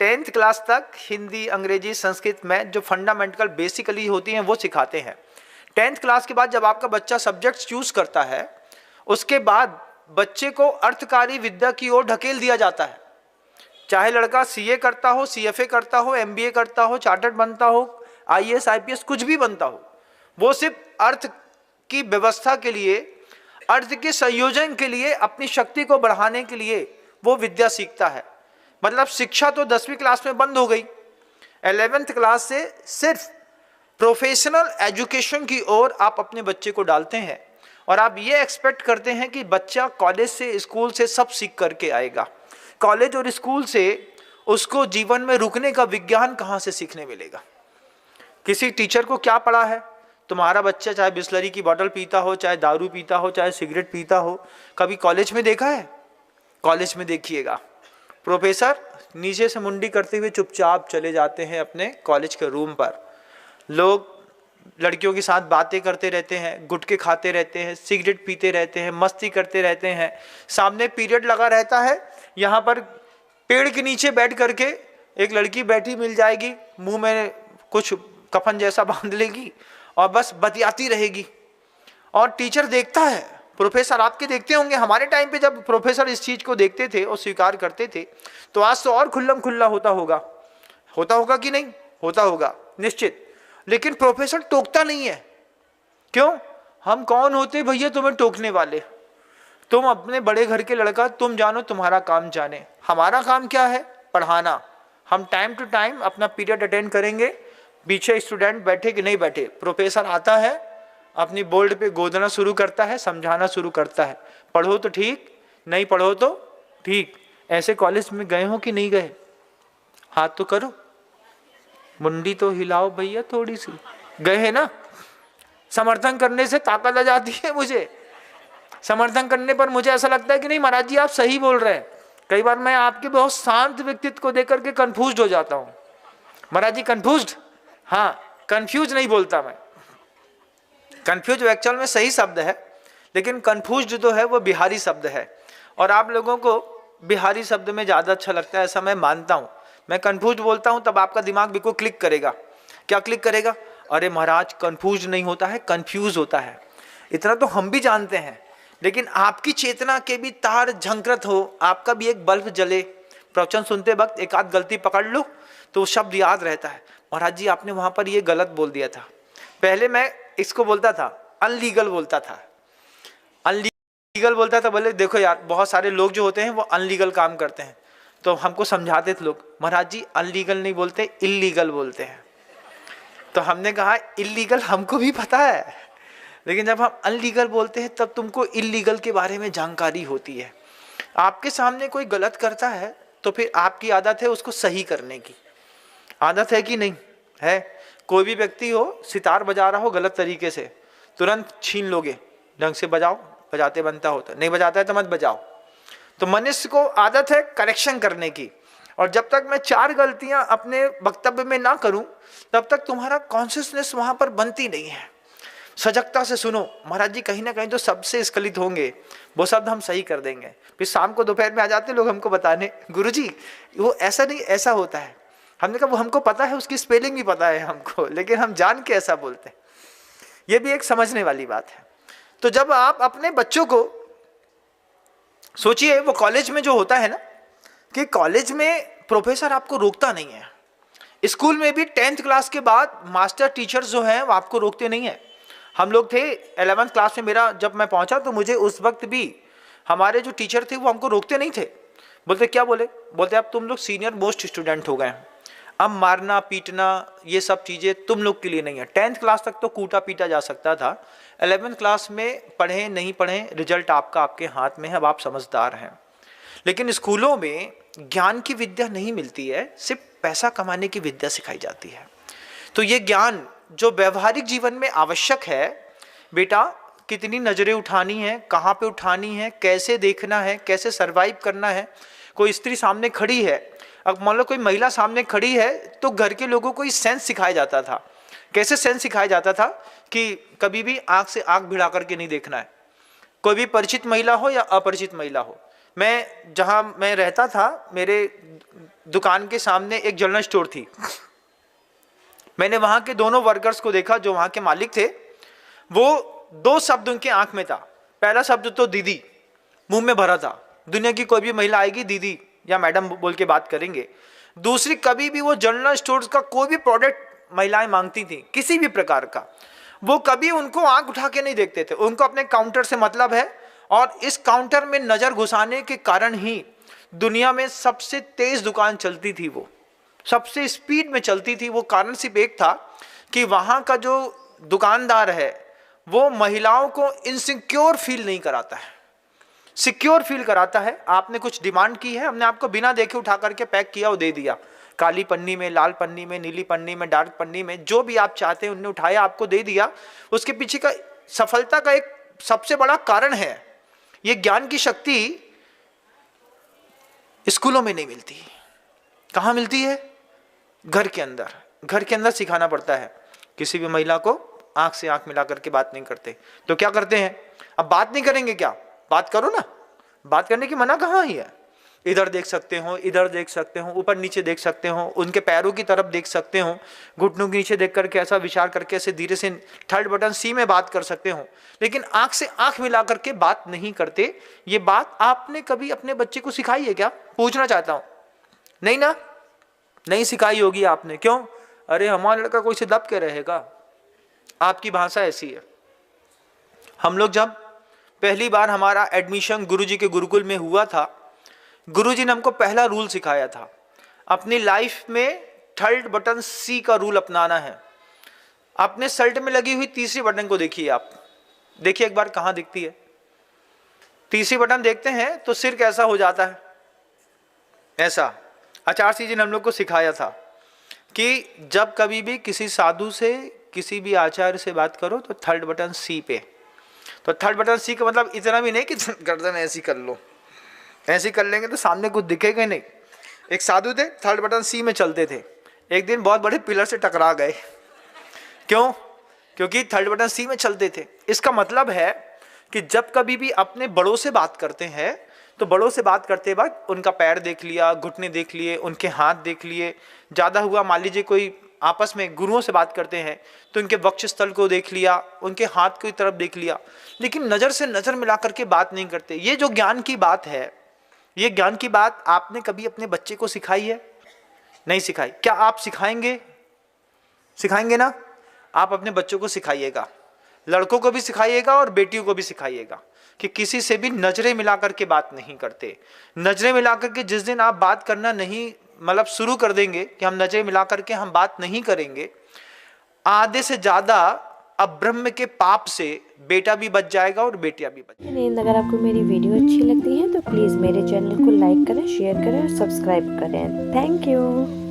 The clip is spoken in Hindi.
10th क्लास तक हिंदी, अंग्रेजी, संस्कृत में जो फंडामेंटल बेसिकली होती हैं वो सिखाते हैं। 10th क्लास के बाद जब आपका बच्चा सब्जेक्ट्स चूज करता है, उसके बाद बच्चे को अर्थकारी विद्या की ओर ढकेल दिया जाता है। चाहे लड़का सीए करता हो, सीएफए करता हो, एमबीए करता हो, चार्टर्ड बनता हो, आईएएस, आईपीएस कुछ भी बनता हो, वो सिर्फ अर्थ की व्यवस्था के लिए, अर्थ के संयोजन के लिए, अपनी शक्ति को बढ़ाने के लिए वो विद्या सीखता है। मतलब शिक्षा तो 10वीं क्लास में बंद हो गई। 11th क्लास से सिर्फ प्रोफेशनल एजुकेशन की ओर आप अपने बच्चे को डालते हैं और आप ये एक्सपेक्ट करते हैं कि बच्चा कॉलेज से, स्कूल से सब सीख करके आएगा। कॉलेज और स्कूल से उसको जीवन में रुकने का विज्ञान कहाँ से सीखने मिलेगा? किसी टीचर को क्या पढ़ा है? तुम्हारा बच्चा चाहे बिस्लरी की बोतल पीता हो, चाहे दारू पीता हो, चाहे सिगरेट पीता हो, कभी कॉलेज में देखा है? कॉलेज में देखिएगा, प्रोफेसर नीचे से मुंडी करते हुए चुपचाप चले जाते हैं अपने कॉलेज के रूम पर। लोग लड़कियों के साथ बातें करते रहते हैं, गुटखे खाते रहते हैं, सिगरेट पीते रहते हैं, मस्ती करते रहते हैं। सामने पीरियड लगा रहता है, यहाँ पर पेड़ के नीचे बैठ करके एक लड़की बैठी मिल जाएगी, मुंह में कुछ कफन जैसा बांध लेगी और बस बतियाती रहेगी। और टीचर देखता है, प्रोफेसर आपके देखते होंगे, हमारे टाइम पे जब प्रोफेसर इस चीज को देखते थे और स्वीकार करते थे तो आज तो और खुल्लम खुल्ला होता होगा कि नहीं? होता होगा निश्चित। लेकिन प्रोफेसर टोकता नहीं है। क्यों? हम कौन होते भैया तुम्हें टोकने वाले? तुम अपने बड़े घर के लड़का, तुम जानो तुम्हारा काम जाने। हमारा काम क्या है? पढ़ाना। हम टाइम टू टाइम अपना पीरियड अटेंड करेंगे। पीछे स्टूडेंट बैठे कि नहीं बैठे, प्रोफेसर आता है, अपनी बोर्ड पे गोदना शुरू करता है, समझाना शुरू करता है, पढ़ो तो ठीक, नहीं पढ़ो तो ठीक। ऐसे कॉलेज में गए हो कि नहीं गए? हाथ तो करो, मुंडी तो हिलाओ भैया थोड़ी सी। गए हैं ना? समर्थन करने से ताकत आ जाती है मुझे। समर्थन करने पर मुझे ऐसा लगता है कि नहीं महाराज जी आप सही बोल रहे हैं। कई बार मैं आपके बहुत शांत व्यक्तित्व को देख करके कंफ्यूज हो जाता हूँ। महाराज जी कंफ्यूज्ड? हाँ, कंफ्यूज नहीं बोलता मैं। कंफ्यूज एक्चुअल में सही शब्द है, लेकिन कंफ्यूज जो है वो बिहारी शब्द है और आप लोगों को बिहारी शब्द में ज़्यादा अच्छा लगता है, ऐसा मैं मानता हूँ। मैं कंफ्यूज बोलता हूँ तब आपका दिमाग बिल्कुल क्लिक करेगा। क्या क्लिक करेगा? अरे महाराज कंफ्यूज नहीं होता है, कंफ्यूज होता है। इतना तो हम भी जानते हैं, लेकिन आपकी चेतना के भी तार झंकृत हो, आपका भी एक बल्ब जले। प्रवचन सुनते वक्त एक आध गलती पकड़ लो तो वो शब्द याद रहता है, महाराज जी आपने वहाँ पर ये गलत बोल दिया था। पहले मैं इसको बोलता था, अनलीगल बोलता था, अनलीगल बोलता था। बोले देखो यार बहुत सारे लोग जो होते हैं वो अनलीगल काम करते हैं, तो हमको समझाते थे लोग, महाराज जी अनलीगल नहीं बोलते, इल्लीगल बोलते हैं। तो हमने कहा इल्लीगल हमको भी पता है, लेकिन जब हम अनलीगल बोलते हैं तब तुमको इल्लीगल के बारे में जानकारी होती है। आपके सामने कोई गलत करता है तो फिर आपकी आदत है उसको सही करने की। आदत है कि नहीं है? कोई भी व्यक्ति हो, सितार बजा रहा हो गलत तरीके से, तुरंत छीन लोगे। ढंग से बजाओ, बजाते बनता होता, नहीं बजाता है तो मत बजाओ। तो मनुष्य को आदत है करेक्शन करने की। और जब तक मैं 4 गलतियां अपने वक्तव्य में ना करूं तब तक तुम्हारा कॉन्शियसनेस वहां पर बनती नहीं है। सजगता से सुनो, महाराज जी कहीं ना कहीं तो सबसे स्खलित होंगे, वो शब्द हम सही कर देंगे। फिर शाम को दोपहर में आ जाते लोग हमको बताने, गुरुजी वो ऐसा नहीं ऐसा होता है। हमने कहा वो हमको पता है, उसकी स्पेलिंग भी पता है हमको, लेकिन हम जान के ऐसा बोलते हैं। ये भी एक समझने वाली बात है। तो जब आप अपने बच्चों को सोचिए, वो कॉलेज में जो होता है ना, कि कॉलेज में प्रोफेसर आपको रोकता नहीं है। स्कूल में भी 10th क्लास के बाद मास्टर टीचर्स जो हैं वो आपको रोकते नहीं है। हम लोग थे 11th क्लास में, मेरा जब मैं पहुंचा तो मुझे उस वक्त भी हमारे जो टीचर थे वो हमको रोकते नहीं थे। बोलते क्या बोले? बोलते अब तुम लोग सीनियर मोस्ट स्टूडेंट हो गए हैं, अब मारना पीटना ये सब चीज़ें तुम लोग के लिए नहीं है। 10th क्लास तक तो कूटा पीटा जा सकता था, 11th क्लास में पढ़ें नहीं पढ़ें रिजल्ट आपका आपके हाथ में है, अब आप समझदार हैं। लेकिन स्कूलों में ज्ञान की विद्या नहीं मिलती है, सिर्फ पैसा कमाने की विद्या सिखाई जाती है। तो ये ज्ञान जो व्यवहारिक जीवन में आवश्यक है, बेटा कितनी नज़रें उठानी है, कहाँ पे उठानी है, कैसे देखना है, कैसे सरवाइव करना है। कोई स्त्री सामने खड़ी है, अब मान लो कोई महिला सामने खड़ी है, तो घर के लोगों को ये सेंस सिखाया जाता था। कैसे सेंस सिखाया जाता था? कि कभी भी आँख से आँख भिड़ा करके नहीं देखना है। कोई भी परिचित महिला हो या अपरिचित महिला हो, मैं जहाँ मैं रहता था, मेरे दुकान के सामने एक जनरल स्टोर थी। मैंने वहाँ के दोनों वर्कर्स को देखा जो वहाँ के मालिक थे। वो 2 शब्द उनके आंख में था। पहला शब्द तो दीदी, मुंह में भरा था। दुनिया की कोई भी महिला आएगी दीदी या मैडम बोल के बात करेंगे। दूसरी, कभी भी वो जनरल स्टोर्स का कोई भी प्रोडक्ट महिलाएं मांगती थी किसी भी प्रकार का, वो कभी उनको आंख उठा के नहीं देखते थे। उनको अपने काउंटर से मतलब है, और इस काउंटर में नजर घुसाने के कारण ही दुनिया में सबसे तेज दुकान चलती थी, वो सबसे स्पीड में चलती थी। वो कारण सिर्फ एक था कि वहां का जो दुकानदार है वो महिलाओं को इनसिक्योर फील नहीं कराता है, सिक्योर फील कराता है। आपने कुछ डिमांड की है, हमने आपको बिना देखे उठा करके पैक किया और दे दिया। काली पन्नी में, लाल पन्नी में, नीली पन्नी में, डार्क पन्नी में, जो भी आप चाहते हैं उन्हें उठाया, आपको दे दिया। उसके पीछे का सफलता का एक सबसे बड़ा कारण है, ये ज्ञान की शक्ति स्कूलों में नहीं मिलती। कहाँ मिलती है? घर के अंदर। घर के अंदर सिखाना पड़ता है। किसी भी महिला को आंख से आंख मिला करके बात नहीं करते, तो क्या करते हैं? अब बात नहीं करेंगे क्या? बात करो ना, बात करने की मना कहाँ ही है? इधर देख सकते हो, इधर देख सकते हो, ऊपर नीचे देख सकते हो, उनके पैरों की तरफ देख सकते हो, घुटनों के नीचे देख करके ऐसा विचार करके ऐसे धीरे से थर्ड बटन सी में बात कर सकते हो, लेकिन आंख से आंख मिला करके बात नहीं करते। ये बात आपने कभी अपने बच्चे को सिखाई है क्या? पूछना चाहता हूं। नहीं ना, नहीं सिखाई होगी आपने। क्यों? अरे हमारा लड़का कोई से दब के रहेगा। आपकी भाषा ऐसी है। हम लोग जब पहली बार हमारा एडमिशन गुरुजी के गुरुकुल में हुआ था, गुरुजी ने हमको पहला रूल सिखाया था, अपनी लाइफ में थर्ड बटन सी का रूल अपनाना है। अपने शर्ट में लगी हुई तीसरी बटन को देखिए, आप देखिए एक बार कहां दिखती है। तीसरी बटन देखते हैं तो सिर कैसा हो जाता है, ऐसा। आचार्य जी ने हम लोग को सिखाया था कि जब कभी भी किसी साधु से, किसी भी आचार्य से बात करो तो थर्ड बटन सी पे। तो थर्ड बटन सी का मतलब इतना भी नहीं कि गर्दन ऐसी कर लो, ऐसी कर लेंगे तो सामने कुछ दिखेगा नहीं। एक साधु थे, थर्ड बटन सी में चलते थे। एक दिन बहुत बड़े पिलर से टकरा गए। क्यों? क्योंकि थर्ड बटन सी में चलते थे। इसका मतलब है कि जब कभी भी अपने बड़ों से बात करते हैं तो बड़ों से बात करते वक्त उनका पैर देख लिया, घुटने देख लिए, उनके हाथ देख लिए। ज़्यादा हुआ मान लीजिए कोई आपस में गुरुओं से बात करते हैं तो उनके वक्षस्थल को देख लिया, उनके हाथ की तरफ देख लिया, लेकिन नज़र से नज़र मिला करके बात नहीं करते। ये जो ज्ञान की बात है, ये ज्ञान की बात आपने कभी अपने बच्चे को सिखाई है? नहीं सिखाई। क्या आप सिखाएंगे? सिखाएंगे ना? आप अपने बच्चों को सिखाइएगा, लड़कों को भी सिखाइएगा और बेटियों को भी सिखाइएगा कि किसी से भी नजरें मिला करके बात नहीं करते। नजरें मिला करके जिस दिन आप बात करना नहीं मतलब शुरू कर देंगे कि हम नजरें मिला करके हम बात नहीं करेंगे, आधे से ज्यादा अब ब्रह्म के पाप से बेटा भी बच जाएगा और बेटियां भी बच जाएंगी। अगर आपको मेरी वीडियो अच्छी लगती है तो प्लीज़ मेरे चैनल को लाइक करें, शेयर करें और सब्सक्राइब करें। Thank you.